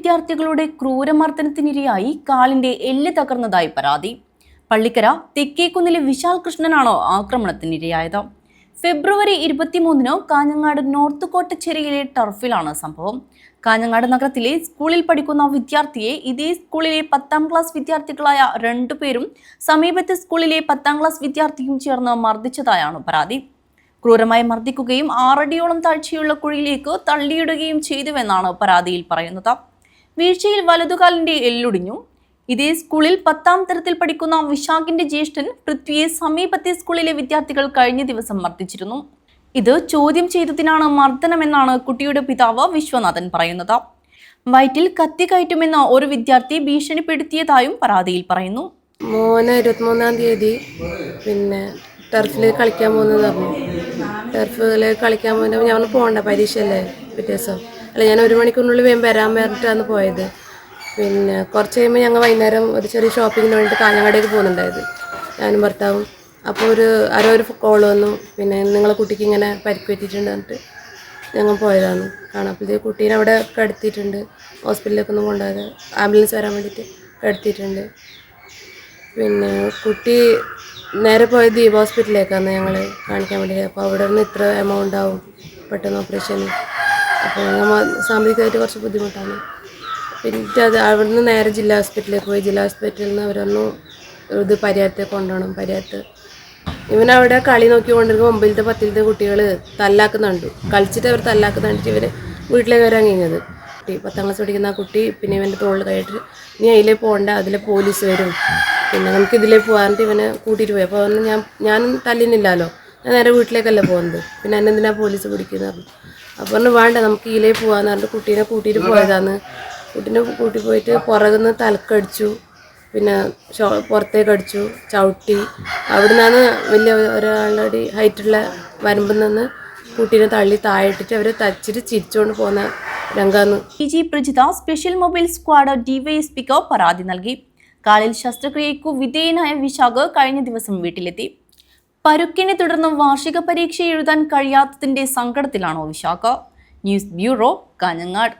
വിദ്യാർത്ഥികളുടെ ക്രൂരമർദ്ദനത്തിനിരയായി കാലിന്റെ എല്ല് തകർന്നതായി പരാതി. പള്ളിക്കര തെക്കേക്കുന്നിലെ വിശാൽ കൃഷ്ണനാണ് ആക്രമണത്തിനിരയായത്. ഫെബ്രുവരി 23 കാഞ്ഞങ്ങാട് നോർത്ത് കോട്ടച്ചേരിയിലെ ടർഫിലാണ് സംഭവം. കാഞ്ഞങ്ങാട് നഗരത്തിലെ സ്കൂളിൽ പഠിക്കുന്ന വിദ്യാർത്ഥിയെ ഇതേ സ്കൂളിലെ 10ാം ക്ലാസ് വിദ്യാർത്ഥികളായ 2 പേരും സമീപത്തെ സ്കൂളിലെ 10ാം ക്ലാസ് വിദ്യാർത്ഥിയും ചേർന്ന് മർദ്ദിച്ചതായാണ് പരാതി. ക്രൂരമായി മർദ്ദിക്കുകയും 6 അടിയോളം താഴ്ചയുള്ള കുഴിയിലേക്ക് തള്ളിയിടുകയും ചെയ്തുവെന്നാണ് പരാതിയിൽ പറയുന്നത്. വീഴ്ചയിൽ വലതുകാലിന്റെ എല്ലൊടിഞ്ഞു. ഇതേ സ്കൂളിൽ 10ാം തരത്തിൽ പഠിക്കുന്ന വിശാഖിന്റെ ജ്യേഷ്ഠൻ പൃഥ്വിയെ സമീപത്തെ സ്കൂളിലെ വിദ്യാർത്ഥികൾ കഴിഞ്ഞ ദിവസം മർദ്ദിച്ചിരുന്നു. ഇത് ചോദ്യം ചെയ്തതിനാണ് മർദ്ദനമെന്നാണ് കുട്ടിയുടെ പിതാവ് വിശ്വനാഥൻ പറയുന്നത്. വയറ്റിൽ കത്തി കയറ്റുമെന്ന് ഒരു വിദ്യാർത്ഥി ഭീഷണിപ്പെടുത്തിയതായും പരാതിയിൽ പറയുന്നു. മോനെ 23-ാം തീയതി ടർഫിൽ കളിക്കാൻ പോകുന്നത് പറഞ്ഞു. ടർഫിൽ കളിക്കാൻ പോകുമ്പോൾ ഞാൻ പോകണ്ട, പരീക്ഷയല്ലേ പിറ്റേ ദിവസം. അല്ല, ഞാൻ 1 മണിക്കൂറിനുള്ളിൽ വേഗം വരാൻ പറഞ്ഞിട്ടാണ് പോയത്. കുറച്ച് കഴിയുമ്പോൾ ഞങ്ങൾ വൈകുന്നേരം ഒരു ചെറിയ ഷോപ്പിങ്ങിന് വേണ്ടിയിട്ട് കാഞ്ഞങ്ങാടേക്ക് പോകുന്നുണ്ടായത്, ഞാനും ഭർത്താവും. അപ്പോൾ ഒരു കോൾ വന്നു, നിങ്ങളെ കുട്ടിക്ക് ഇങ്ങനെ പരിക്ക് പറ്റിയിട്ടുണ്ട് പറഞ്ഞിട്ട് ഞങ്ങൾ പോയതാണ് കാണാം. അപ്പോഴത്തേക്ക് കുട്ടീനെ അവിടെ കിടത്തിയിട്ടുണ്ട്, ഹോസ്പിറ്റലിലേക്കൊന്നും കൊണ്ടുപോയത്, ആംബുലൻസ് വരാൻ വേണ്ടിയിട്ട് കിടത്തിയിട്ടുണ്ട്. കുട്ടി നേരെ പോയത് ദീപ ഹോസ്പിറ്റലിലേക്കാണ് ഞങ്ങൾ കാണിക്കാൻ വേണ്ടിയിട്ട്. അപ്പോൾ അവിടെ നിന്ന് ഇത്ര എമൗണ്ട് ആവും പെട്ടെന്ന് ഓപ്പറേഷന്. അപ്പോൾ നമ്മൾ സാമ്പത്തികമായിട്ട് കുറച്ച് ബുദ്ധിമുട്ടാണ്. അത് അവിടെ നിന്ന് നേരെ ജില്ലാ ഹോസ്പിറ്റലിലേക്ക് പോയി. ജില്ലാ ഹോസ്പിറ്റലിൽ നിന്ന് അവരൊന്നും ഇത് പരിയാരത്തേക്ക് കൊണ്ടുപോകണം. പരിയാരത്ത് ഇവനവിടെ കളി നോക്കിക്കൊണ്ടിരിക്കുമ്പോൾ 9ത്തെ 10ത്തെ കുട്ടികൾ തല്ലാക്കുന്നുണ്ട്. കളിച്ചിട്ട് അവർ തല്ലാക്കുന്നുണ്ട്. ഇവർ വീട്ടിലേക്ക് വരാൻ കഴിഞ്ഞത്. 10ാം ക്ലാസ് പഠിക്കുന്ന ആ കുട്ടി ഇവൻ്റെ തോളിൽ കയറ്റി, നീ അതിലേ പോകണ്ട, അതിലെ പോലീസ് വരും, നമുക്ക് ഇതിലേ പോകാനിട്ട് ഇവനെ കൂട്ടിയിട്ട് പോയി. അപ്പോൾ ഞാൻ തല്ലിനില്ലല്ലോ, ഞാൻ നേരെ വീട്ടിലേക്കല്ലേ പോകുന്നത്, എന്നെന്തിനാ പോലീസ് പിടിക്കുന്നത് പറഞ്ഞു. അപ്പോൾ വേണ്ട, നമുക്ക് ഇതിലേ പോകാമെന്ന് പറഞ്ഞിട്ട് കുട്ടീനെ കൂട്ടിയിട്ട് പോയതാണ്. കുട്ടീനെ കൂട്ടി പോയിട്ട് പുറകുന്ന് തലക്കടിച്ചു, പുറത്തേക്ക് അടിച്ചു, ചവിട്ടി. അവിടെ നിന്നാണ് വലിയ ഒരാളുടെ ഹൈറ്റുള്ള വരമ്പിൽ നിന്ന് കുട്ടീനെ തള്ളി താഴെട്ടിട്ട് അവരെ തച്ചിട്ട് ചിരിച്ചുകൊണ്ട് പോകുന്ന രംഗാന്ന്. PG Prajitha special mobile squad DYSPക്ക് പരാതി നൽകി. കാലിൽ ശസ്ത്രക്രിയയ്ക്കു വിധേയനായ വിശാഖ് കഴിഞ്ഞ ദിവസം വീട്ടിലെത്തി. പരുക്കിനെ തുടർന്ന് വാർഷിക പരീക്ഷ എഴുതാൻ കഴിയാത്തതിന്റെ സങ്കടത്തിലാണോ വിശാഖ്? News bureau, Kanhangad.